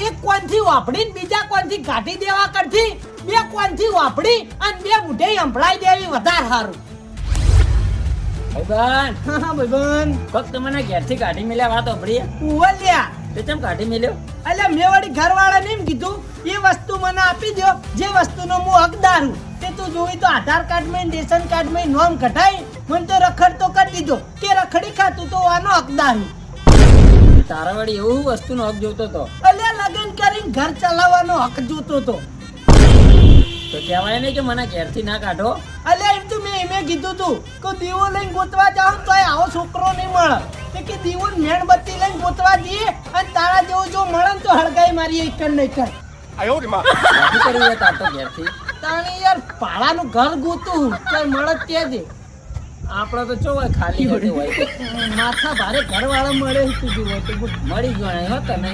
એક કોણથી વાપડીને બીજા કોણથી કાઢી દેવા કરતી બે કોણથી વાપડી અને બે મુઠે સંભળાઈ દેવી વધારે સારું. ભાઈબંધ હા ભાઈબંધ ફક્ત મને ઘેરથી કાઢી મેલ્યા વાત ઓભળી ઉવલ્યા તે ચમ કાઢી મેલ્યો? એટલે મેં વળી ઘરવાળાને એમ કીધું એ વસ્તુ મને આપી દો જે વસ્તુનો હું હકદાર હું તે તું જોઈ તો આધાર કાર્ડ માં રેશન કાર્ડ માં નોમ કઢાઈ મને તો રખડ તો કરી દીધો કે રખડી ખાતું તો આનો હકદાર હું. તારા વળી એવું વસ્તુનો હક જોતો હતો એટલે લગ્ન કરીને ઘર ચલાવવાનો હક જોતો તો. તો કહેવાય નહીં કે મને ઘેરથી ના કાઢો. એટલે એમ તો મેં કીધું તું કે દીવો લઈને ગોતવા જાવ તો આવો છોકરો નહીં મળે કે દીવો મેણબત્તી લઈને ગોતવા જઈએ અને તારા જેવો જો મળે ને તો હળગાઈ મારી એક નહીં કર. નથી કરવું તાર તો ઘેરથી. તાણે યાર પાડાનું ઘર ગોતું ચાલ મળે તે દે. આપણો તો ચો હોય ખાલી હોય માથા ભારે ઘરવાળા મળે તું હોય તો મળી ગયો હો તને.